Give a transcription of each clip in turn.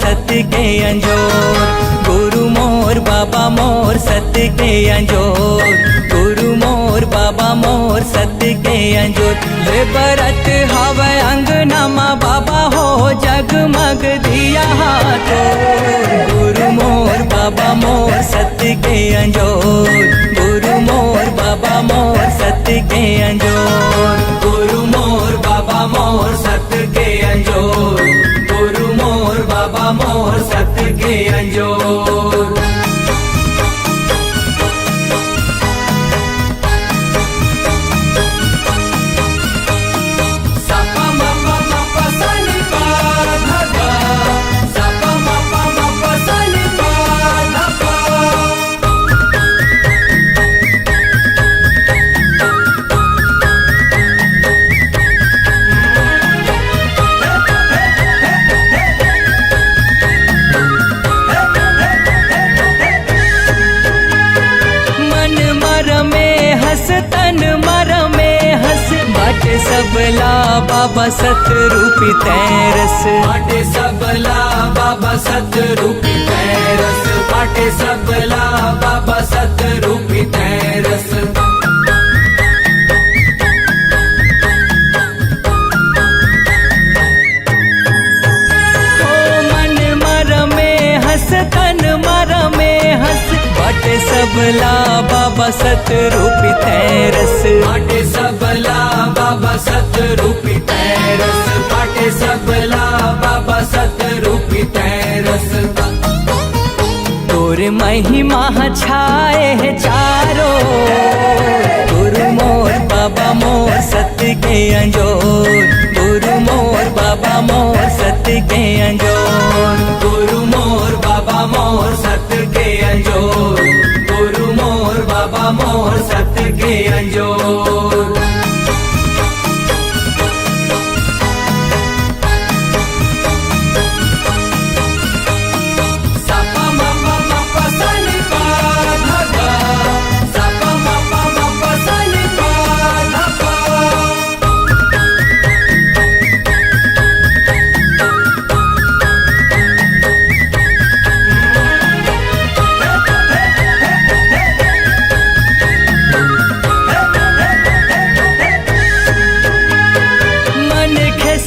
सत्य के अंजोर, गुरु मोर बाबा मोर सत्य के अंजोर, गुरु मोर बाबा मोर सत्य के अंजोर। ले बरत हवे अंगनामा बाबा हो जगमग दिया हाथों, गुरु मोर बाबा मोर सत्य के अंजोर, गुरु मोर बाबा मोर सत्य के अंजोर, गुरु मोर बाबा मोर सत्य के अंजोर, गुरु मोर बाबा मोर सत्य के अंजोर। तन मर में हंस बाटे सबला बाबा सतरूपी तैरस, बाटे सबला बाबा सतरूपी तैरस, बाटे सबला बाबा सतरूपी तैरस। मन मर में हंस तन मर में हंस बाटे सबला बाबा सतरूपी तैरस, बाटे सबला बाबा सतरूपी तैरस, बाटे सबला बाबा सतरूपी तैरस। तोर महिमा छाए है चारों, गुरु मोर बाबा मोर सत्य के अंजोर, गुरु मोर बाबा मोर सत्य के अंजोर, गुरु मोर बाबा मोर सत्य के अंजोर, गुरु मोर बाबा मोर सत्य के अंजोर।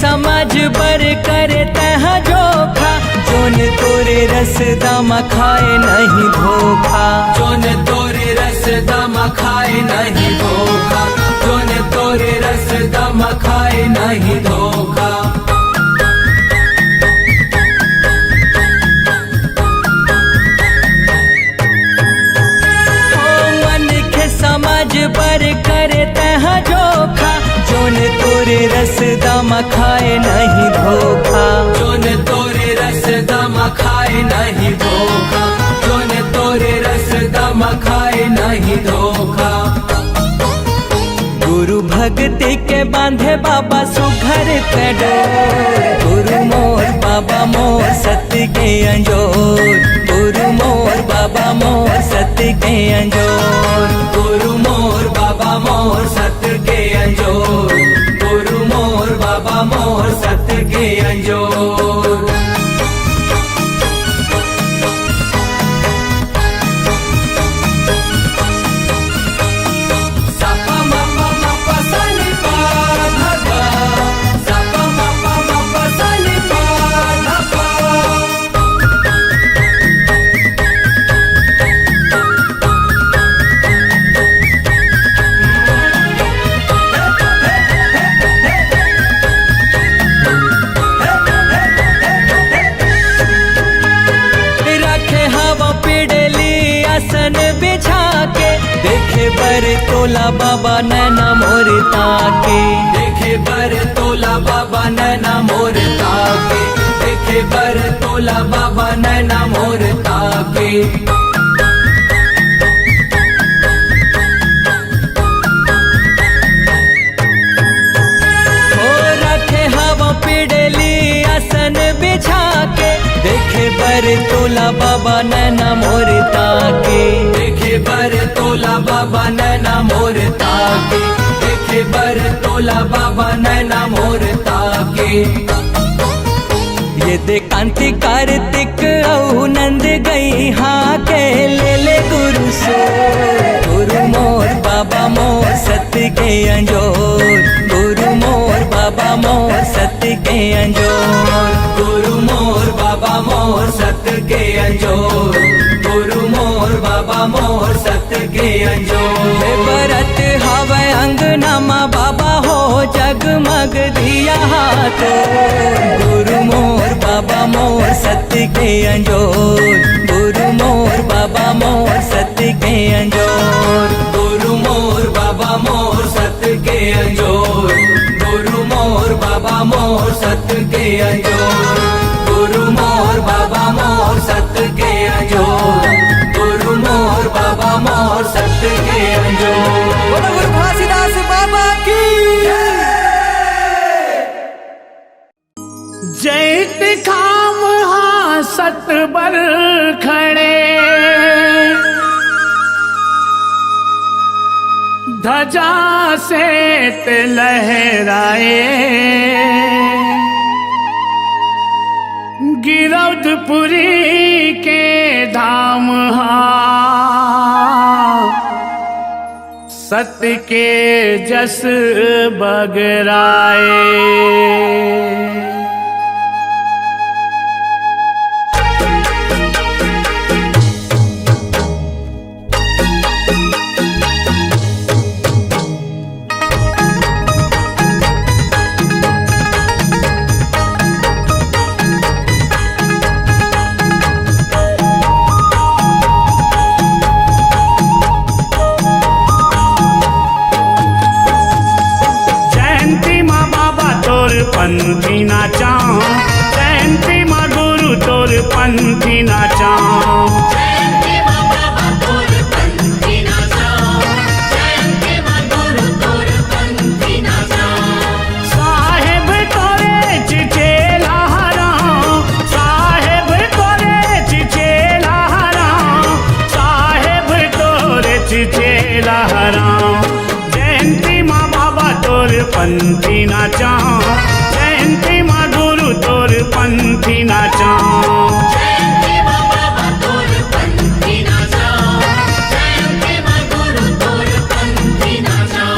समाज बर करे तह जोखा, जोन तोरे रस दामा खाए नहीं धोखा, जोन तोरे रस दामा खाए नहीं धोखा, जोन तोरे रस दामा खाए नहीं धोखा। मन के समाज बर करे तह जोखा, जोन तोरे रस दामा खाए नहीं धोखा, जोन तोरे रस दामा खाए नहीं धोखा, जोन तोरे रस दामा खाए नहीं धोखा। गुरु भक्ति के बांधे बाबा सुघर तडो, गुरु मोर बाबा मोर सत्य के अंजोर, गुरु मोर बाबा मोर सत्य के अंजोर, गुरु मोर बाबा मोर सत्य के अंजोर, गुरु मोर बाबा मोर सत्य के अंजोर। देखे बर तोला बाबा नैना मोर ताके, देखे बर तोला बाबा नैना मोर ताके, देखे बर तोला बाबा नैना मोर ताके। हो रखे हवा पिड़ली आसन बिछा के, देखे बर तोला बाबा नैना मोर ताके, देखे बर तोला बाबा नैना मोर ताके, देखे बर तोला बाबा नैना मोर ताके। ये दे कांति कार्तिक औ नंद गई हाँ के ले गुरु सो। गुरु मोर बाबा मोर सत्य के अंजोर, गुरु मोर बाबा मोर सत्य के अंजोर। गुरु मोर बाबा मोर सत्य के अंजोर, गुरु मोर बाबा मोर सत्य के अंजोर। बरत हवे अंगनामा बाबा हो जगमग दिया हाथों। गुरु मोर बाबा मोर सत्य के अंजोर, गुरु मोर बाबा मोर सत्य के अंजोर। गुरु मोर बाबा मोर सत्य के अंजोर, गुरु मोर बाबा मोर सत्य के अंजोर। गुरु मोर बाबा मोर सत्य के अंजोर, गुरु मोर बाबा मोर सत्य के अंजोर। बोलो गुरु घासीदास बाबा की जैत खाम हाँ सतबर खड़े, ध्वजा सेत लहराए। गिरौदपुरी के धाम हाँ सत्य के जस बगराए। पंथी नाचा, जयंती माँ गुरु तोर पंथी नाचा। जयंती माँ बाबा तोर पंथी नाचा, जयंती माँ गुरु तोर पंथी नाचा। साहेब तोरे चिचेला हरा, साहेब तोरे चिचेला हरा, साहेब तोरे चिचेला हरा। जयंती माँ बाबा तोर पंथी नाचा, जयंती माँ गुरु तोर पंथी नाचा। जयंती माँ बाबा तोर पंथी नाचा, जयंती माँ गुरु तोर पंथी नाचा।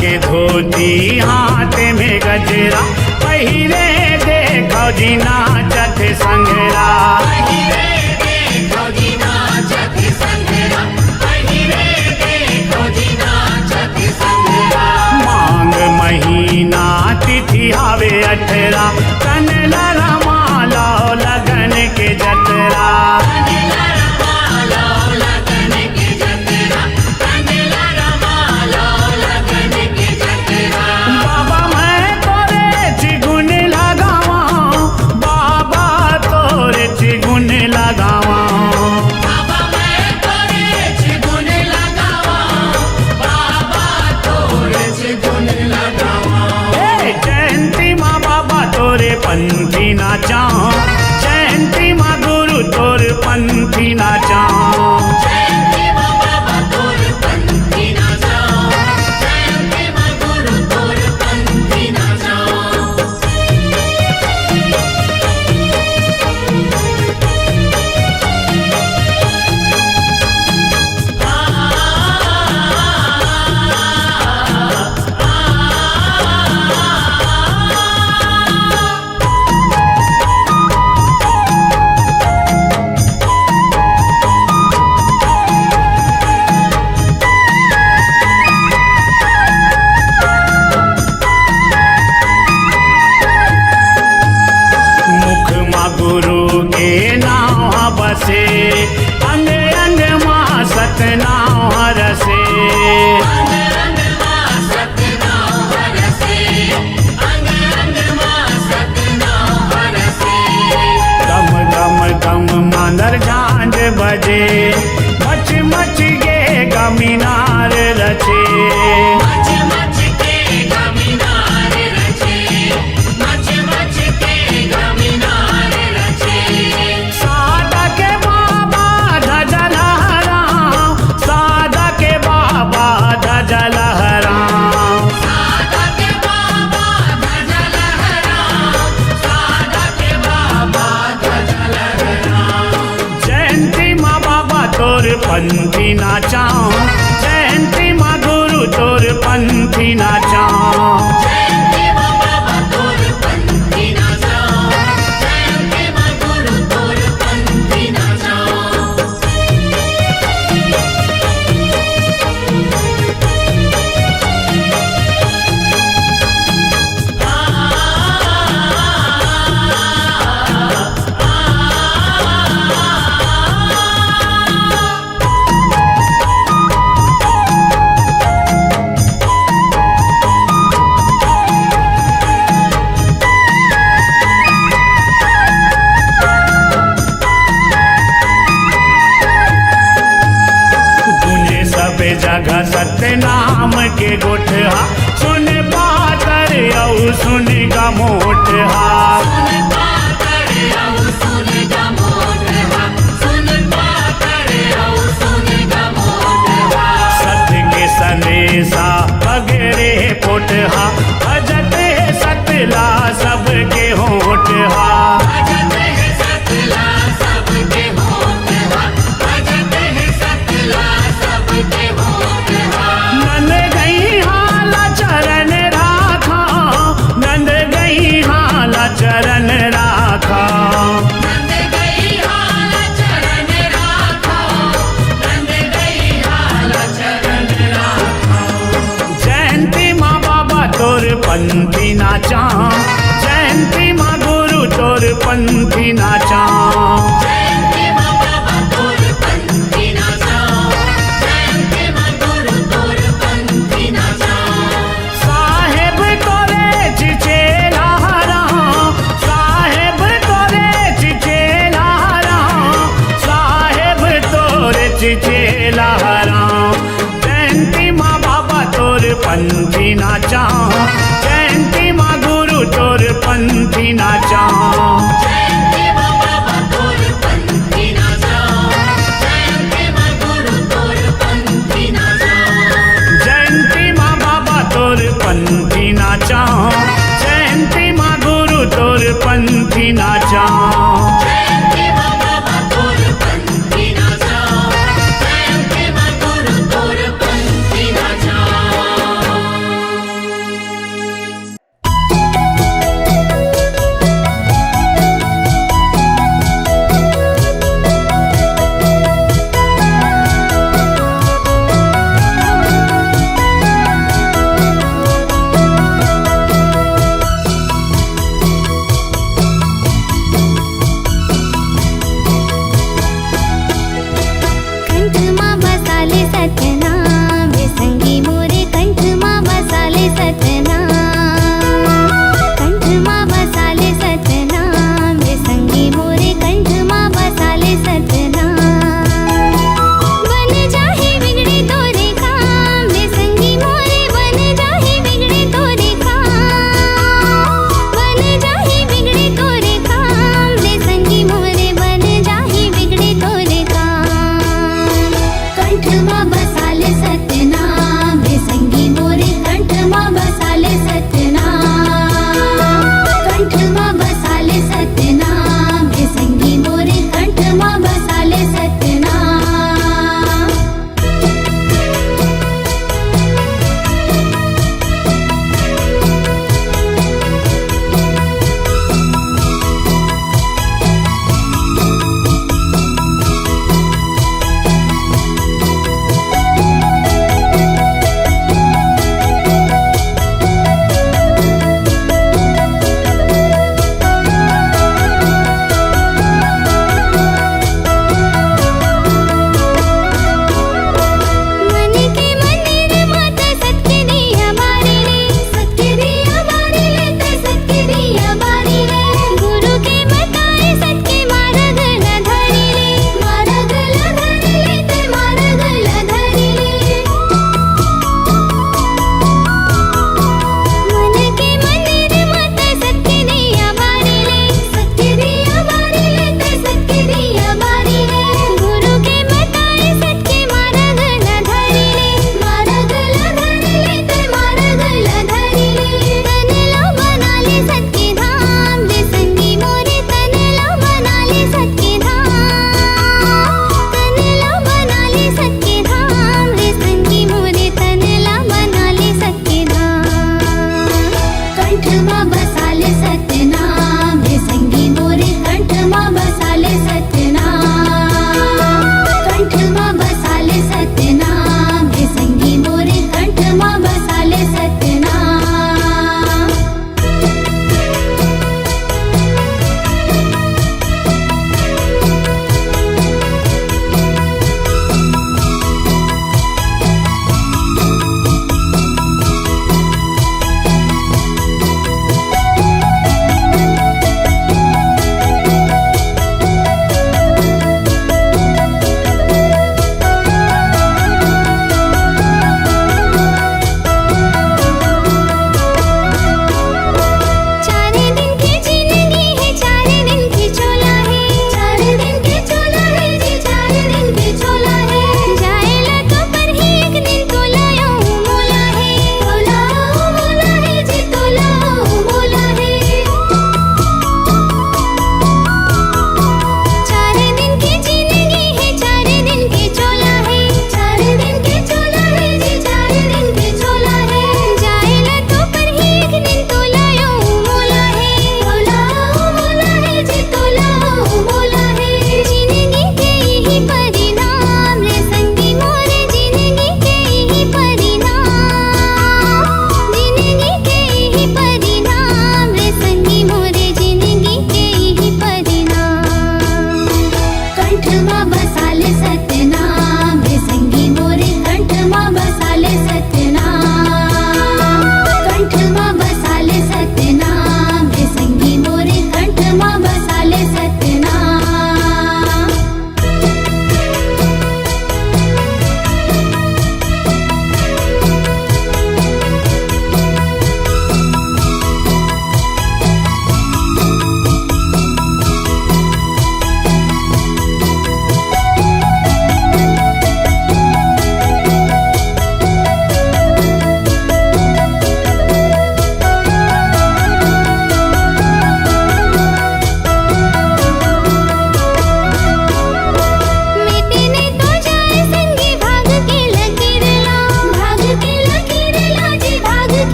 के धोती हाथ में गजरा, पहिरे देखो जी नाचत संगरा। पहिरे देखो जी नाचत संगरा, पहिरे देखो जी नाचत संगरा। मांग महीना तिथि आवे 18, तन लरमाला लगन के जतरा। बाबा मैं तोरे चिगुन लगावा, पंथी नाचा, जयंती माँ गुरु तोर पंथी नाचा। जयंती माँ बाबा तोर पंथी नाचा, जयंती माँ गुरु तोर पंथी नाचा। गूंजे सब जगह सत्य नाम के गोठहा, सुन पातर औ सुन गमोठहा। सुन पातर औ सुन गमोठहा, सुन पातर औ सुन गमोठहा। सत्य के संदेशा वगैरे पोटहा, भजत है सतला सबके होठहा। भजत है सतला सबके होठहा, भजत है सतला सबके होठहा। नंद गई हाला चरण राखा, नंद गई हाला चरण राखा। नंद गई हाल चरण राखो, नंद गई हाल चरण राखो। जयंती माँ बाबा तोर पंथी नाचा, जयंती माँ गुरु तोर पंथी नाचा। जयंती माँ बाबा तोर पंथी नाचा, जयंती माँ गुरु तोर पंथी नाचा। साहेब तोरे चिचेलारा, साहेब तोरे चिचेलारा, साहेब तोरे चिचेलारा। जयंती माँ बाबा तोर पंथी नाचा, जयंती माँ गुरु तोर पंथी नाचा। जयंती माँ बाबा तोर पंथी नाचा, जयंती माँ गुरु तोर पंथी नाचा। जयंती माँ बाबा तोर पंथी नाचा, जयंती माँ गुरु तोर पंथी नाचा। जयंती माँ बाबा तोर पंथी नाचा, जयंती माँ गुरु तोर पंथी नाचा।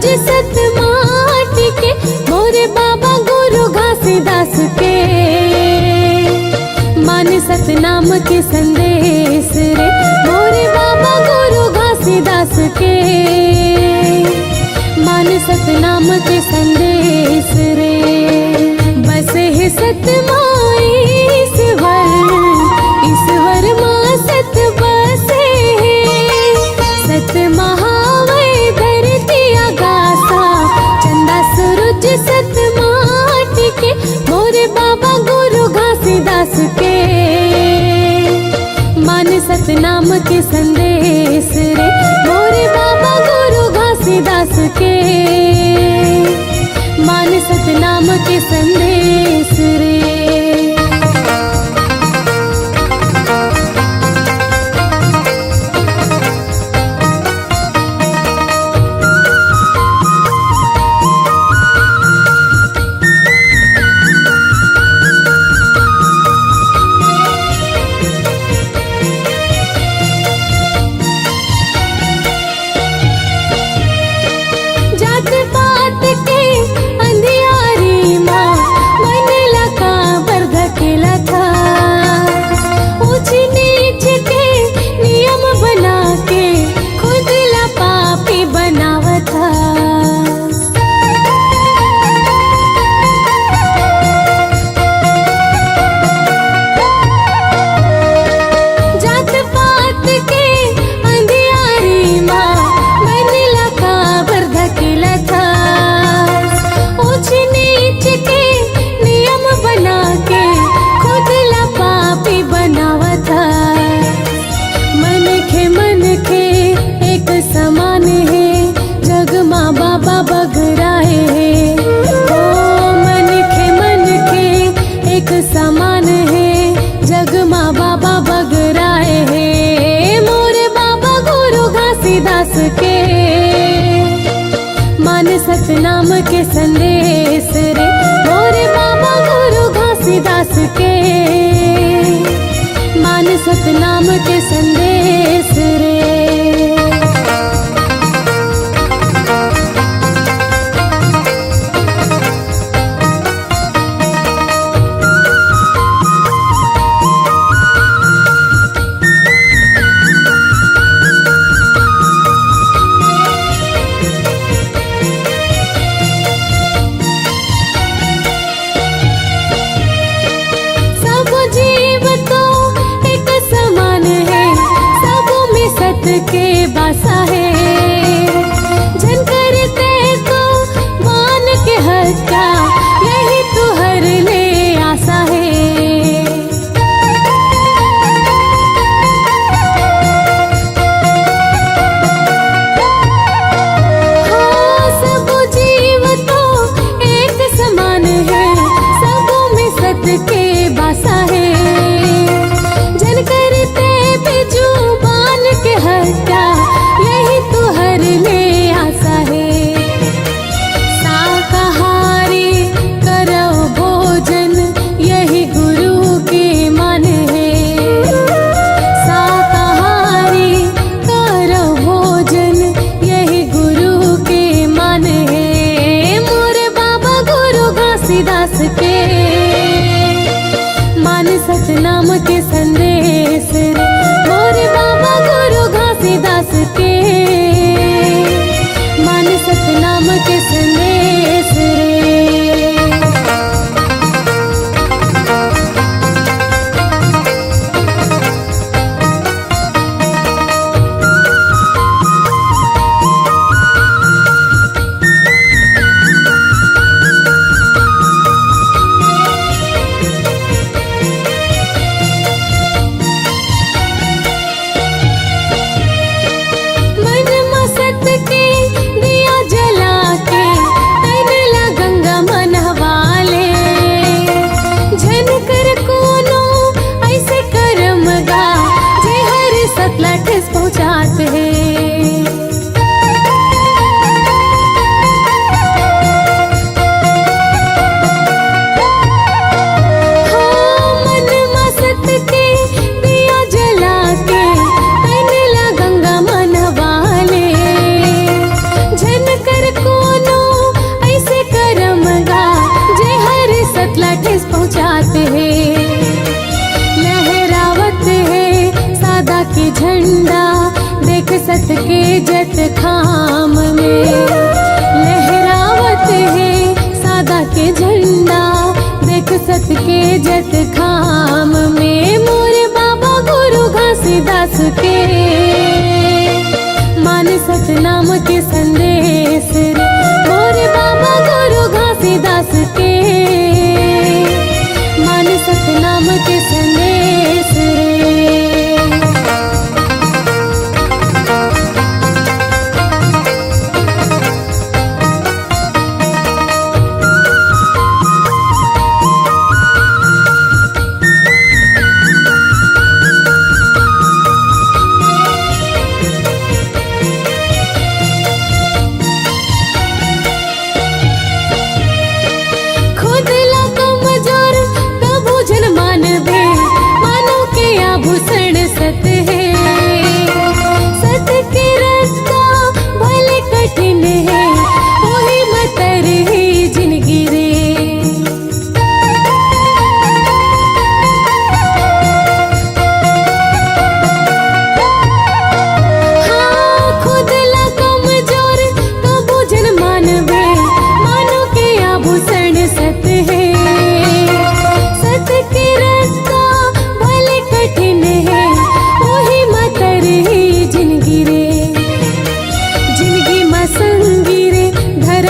सूरज सत माटी के मोरे बाबा गुरु घासीदास के मान सतनाम के संदेश रे मोरे बाबा गुरु घासीदास के मान सतनाम के संदेश रे बस है सतमाई ईश्वर माँ सत बसे सत महावै धरती आगासा चंदा सूरज सत माटी के मोरे बाबा गुरु घासीदास के मान सतनाम के संदेश रे मोरे बाबा गुरु घासीदास के मान सतनाम के संदेश रे जात पात के अंधियारी माँ मन लगा बर्द केला था ऊंच नीच के नियम बना के खुद ला पापी बनावा था जात पात के अंधियारी माँ मन लगा बर्द केला था ऊंच नीच के नियम बना के खुद ला पापी बनावा था मन के एक समान है जग माँ बाबा बगराए है ओ मन के एक समान है जग माँ बाबा बगराए है मोरे बाबा गुरु घासीदास के मान सतनाम के संदेश रे मोरे बाबा गुरु घासीदास के मान सतनाम के संदेश रे सब जीव तो एक समान है सब में सत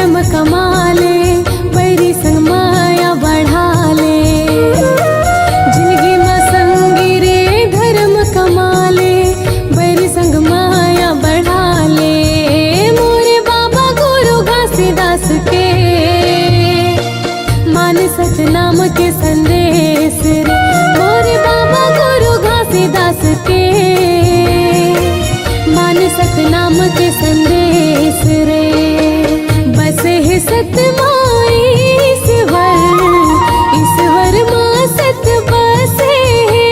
धर्म कमाले, बैरी संग माया बढ़ाले। जिंदगी में संगी रे धर्म कमाले, बैरी संग माया बढ़ाले। मोरे बाबा गुरु घासीदास के मान सतनाम के संदेश रे। मोरे बाबा गुरु घासीदास के मान सतनाम के संदेश रे। बस है सतमाई ईश्वर माँ सत बसे है।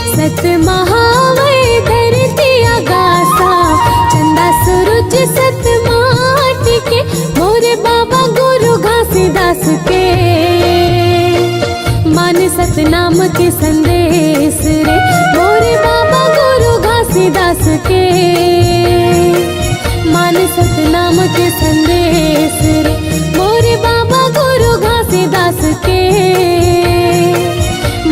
सत महावै धरती आगासा, चंदा सूरज सत माटी के। मोरे बाबा गुरु घासीदास के मान सतनाम के संदेश रे। मोरे बाबा गुरु घासीदास के मान सतनाम के संदेश रे। मोरे बाबा गुरु घासीदास के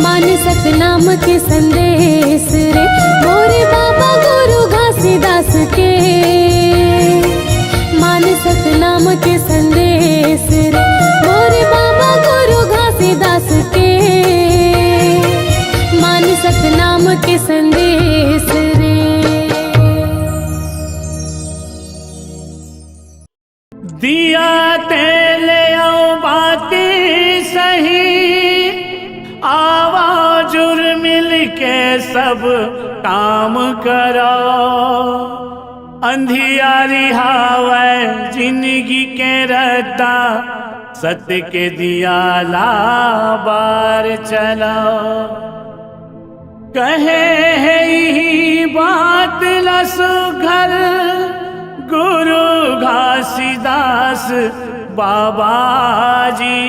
मान सतनाम के संदेश रे। मोरे बाबा गुरु घासीदास के मान सतनाम के संदेश रे। मोरे बाबा गुरु घासीदास के मान सतनाम के संदेश रे। दिया तेले आओ बाती सही, आवाजुर मिल के सब काम करो। अंधियारी हावै जिंदगी के रत्ता, सत्य के दिया ला बार चलो। कहे है यही बात लसु घर गुरु घासीदास बाबा जी।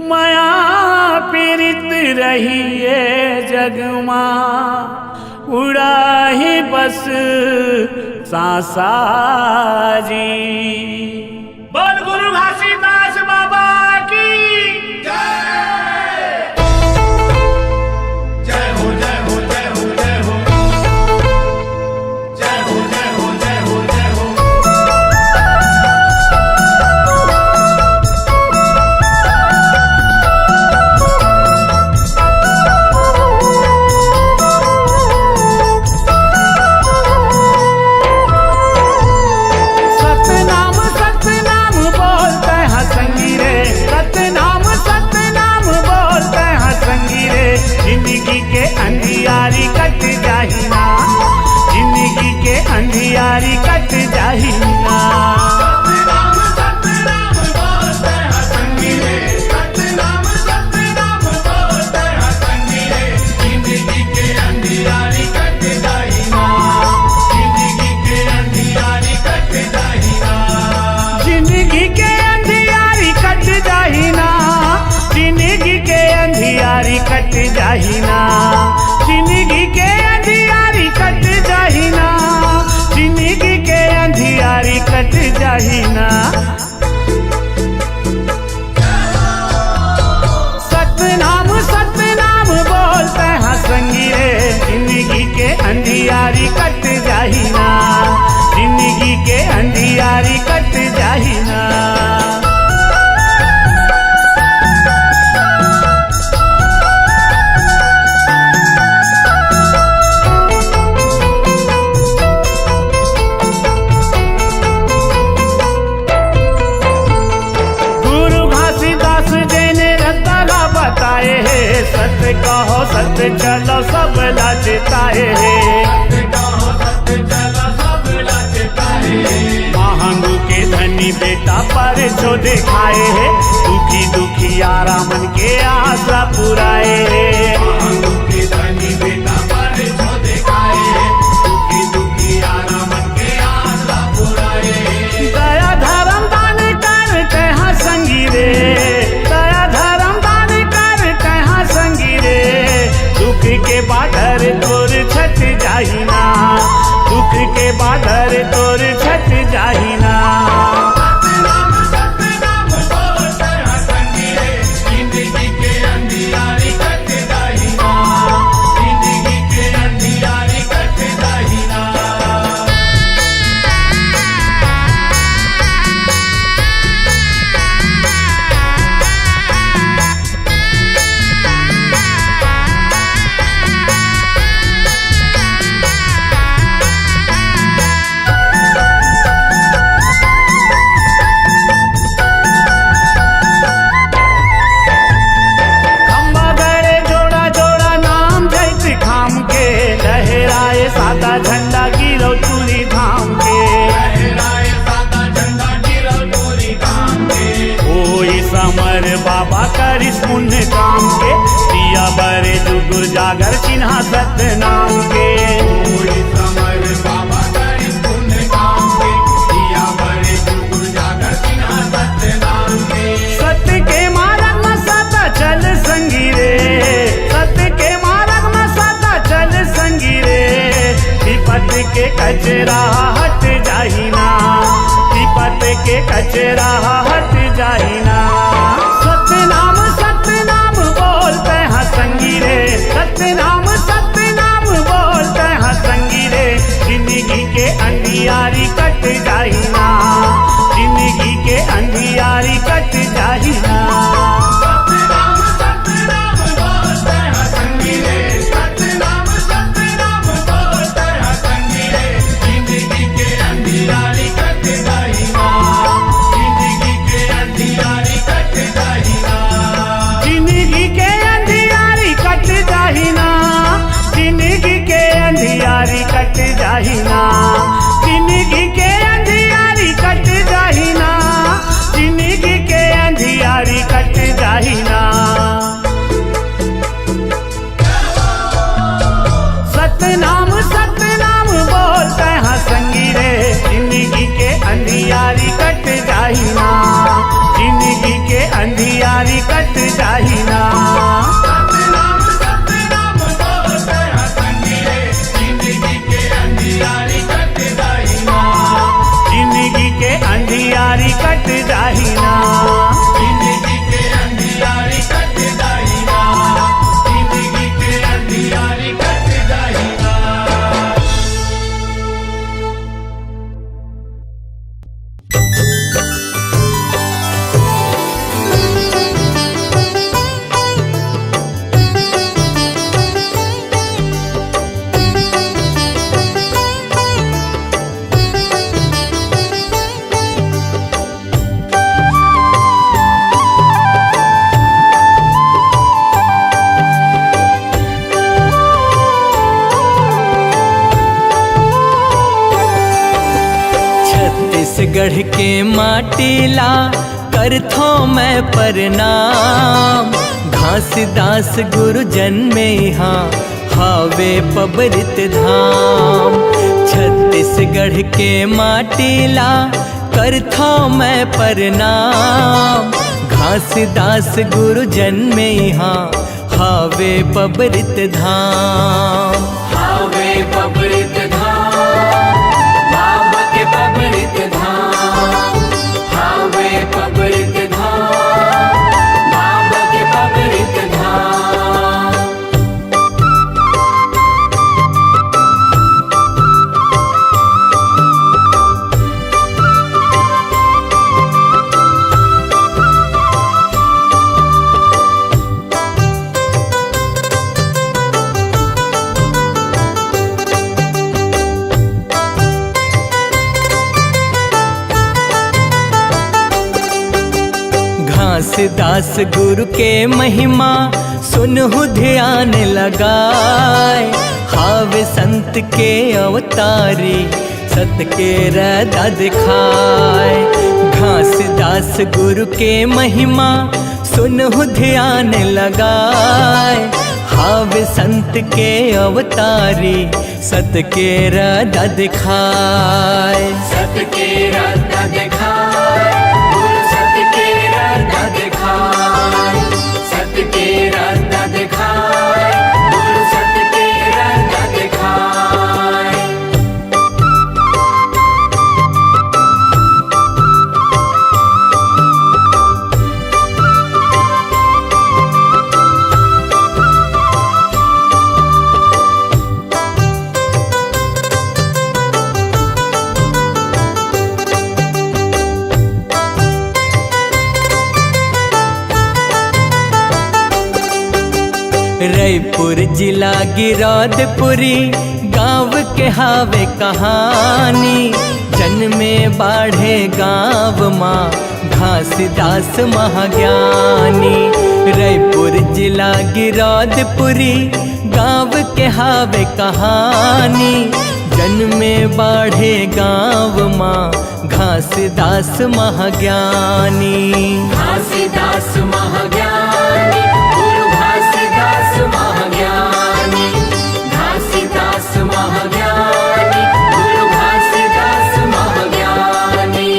माया पीड़ित रहिए जगमा, उड़ा ही बस सांसा जी। बोल गुरु घासीदास बाबा की जय। जय हो जय हो जय हो जय हो जय हो जय हो जय हो जय हो। जिंदगी के अंधियारी कट जाहिना, जिंदगी के अंधियारी कट जाहिना। सतनाम सतनाम बोलते हैं संगी रे, सतनाम सतनाम बोलते हैं संगी रे। जिंदगी के अंधियारी कट जाहिना, जिंदगी के अंधियारी कट जाहिना। जिंदगी के अंधियारी कट जाहिना, जिंदगी के अंधियारी कट जाहिना। जिंदगी के अंधियारी कट जाहिना, जिंदगी के अंधियारी कट जाहिना। सतनाम सतनाम बोलते हैं संगी रे, जिंदगी के अंधियारी कट जाहिना, जिंदगी के अंधियारी कट जाहिना। सत्य कहो सत्य चलो सब लाचताए सत्य कहो सत्य चलो सब लाचताए। महंगू के धनी बेटा पर जो दिखाए है, दुखी दुखी आरा मन के आशा पुराए। महंगू के धनी बेटा पर जो दिखाए है, दुखी दुखी आरा मन के आशा पुराए। दया धर्म दान कर कहाँ संगी रे, दया धर्म दान कर कहाँ संगी रे। दुख के बादर तोर छट जाहिना, दुख के बादर तोर छट जाहिना। सतनाम सतनाम बोलते हैं संगी रे, जिंदगी के अंधियारी कट जाहिना। कचरा हट जाहिना, विपत के कचरा हट जाहिना। सतनाम सतनाम बोलते हैं संगी रे, सतनाम सतनाम बोलते हैं संगी रे। जिंदगी के अंधियारी कट जाहिना, जिंदगी के अंधियारी कट जाहिना। सतनाम सतनाम बोलते हैं संगी रे, सतनाम सतनाम बोलते हैं संगी रे। जिंदगी के अंधियारी कट जाहिना, जिंदगी के अंधियारी कट जाहिना। जिंदगी के अंधियारी कट जाहिना, जिंदगी के अंधियारी कट जाहिना। जिंदगी के अंधियारी कट जाहिना, जिंदगी के अंधियारी कट जाहिना। सतनाम सतनाम बोलते हैं संगी रे, जिंदगी के अंधियारी कट जाहिना, जिंदगी के अंधियारी कट जाहिना। सतनाम सतनाम बोलते हैं संगी रे, जिंदगी के अंधियारी कट जाहिना, जिंदगी के अंधियारी कट जाहिना। जिंदगी के अंधियारी कट जाहिना, जिंदगी के अंधियारी कट जाहिना। छत्तीसगढ़ के माटीला करथो मैं प्रणाम। घासीदास गुरु जन्मे यहाँ हावे पबरित धाम। छत्तीसगढ़ के माटीला करथो मैं प्रणाम। घासीदास गुरु जन्मे यहाँ हावे पबरित धाम। हावे पबरित धाम, बाबा के पबरित धाम। हावे पबरित धाम, बाबा के पबरित धाम। घासीदास गुरु के महिमा सुनहु ध्यान लगाए। हावे संत के अवतारी सत के रदा दिखाए। घासीदास गुरु के महिमा सुनहु ध्यान लगाए। हावे संत के अवतारी सत के रदा दिखाए। सत के रदा दिखाए, गुरु सत के रदा दिखाए। सत के रदा दिखाए, गुरु सत के रदा दिखाए। रायपुर जिला गिरौदपुरी गाँव के हावे कहानी। जन्मे बाढ़े गाँव माँ घासीदास महाज्ञानी। रायपुर जिला गिरौदपुरी गाँव के हावे कहानी। जन्मे बाढ़े गाँव माँ घासीदास महाज्ञानी। घासीदास महाज्ञानी, गुरु घासीदास महाज्ञानी। घासीदास महाज्ञानी, गुरु घासीदास महाज्ञानी।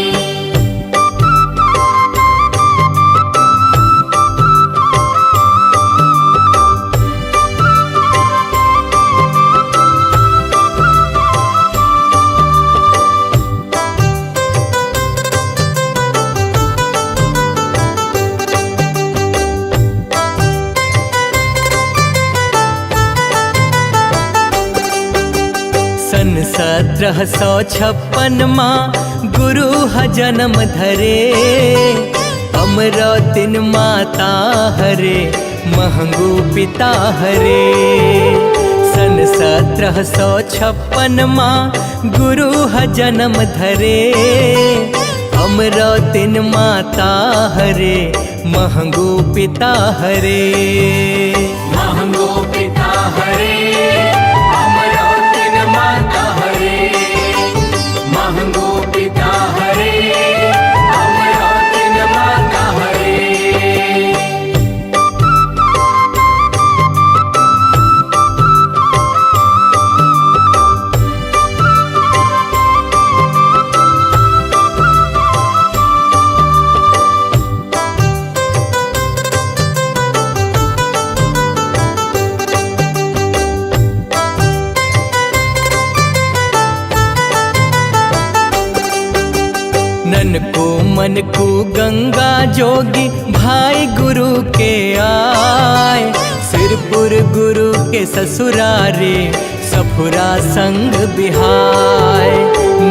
1756 गुरु ह जन्म धरे, अमरावतीन माता हरे महंगू पिता हरे। सन 1756 गुरु ह जन्म धरे, अमरावतीन माता हरे महंगू पिता हरे। महंगो पिता हरे, अमरावतीन माता हरे, महंगो पिता हरे, अमरावतीन माता हरे। नन को मन को गंगा जोगी भाई गुरु के आए, सिरपुर गुरु के ससुरारे सफुरा संग बिहाय।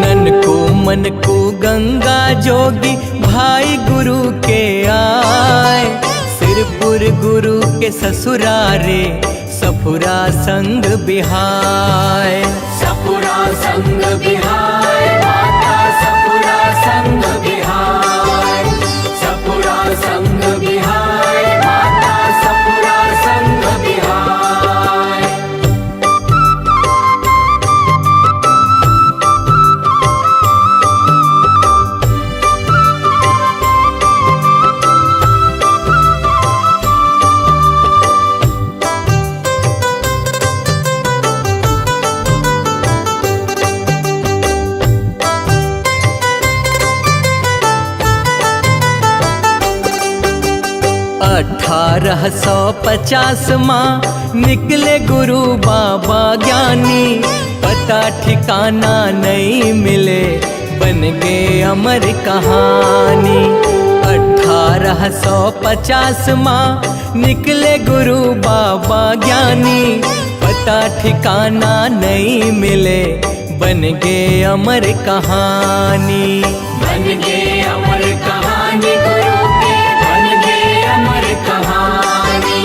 नन को मन को गंगा जोगी भाई गुरु के आए, सिरपुर गुरु के ससुरारे सफुरा संग बिहाय। सपुरा संग बिहाय, माता सपुरा संग बिहाय, सपुरा संग बिहाय, माता सपुरा संग बिहाय। अठारह 1850 निकले गुरु बाबा ज्ञानी, पता ठिकाना नहीं मिले बन गए अमर कहानी। 1850 निकले गुरु बाबा ज्ञानी, पता ठिकाना नहीं मिले बन गए अमर कहानी। बन गए अमर कहानी गुरु की, बन गए अमर कहानी,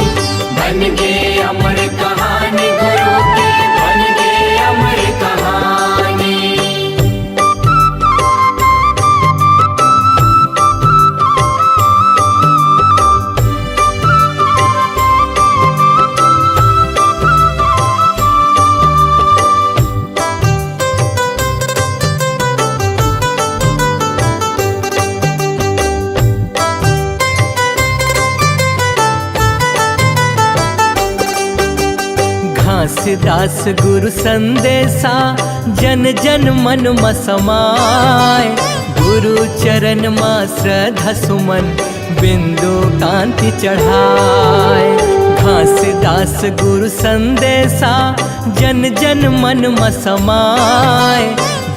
बन गए अमर कहानी गुरु की, बन गए अमर कहानी। घासीदास गुरु संदेशा जन जन मन में समाय, गुरु चरण मां श्रद्धा सुमन बिंदु कांति चढ़ाए। घासीदास गुरु संदेशा जन जन मन में समाय,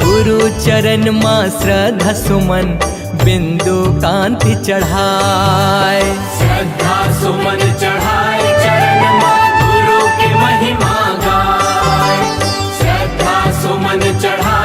गुरु चरण मां श्रद्धा सुमन बिंदु कांति चढ़ाए। श्रद्धा सुमन चढ़ाए चरण मां गुरु की महिमा गाए, श्रद्धा सुमन चढ़ाए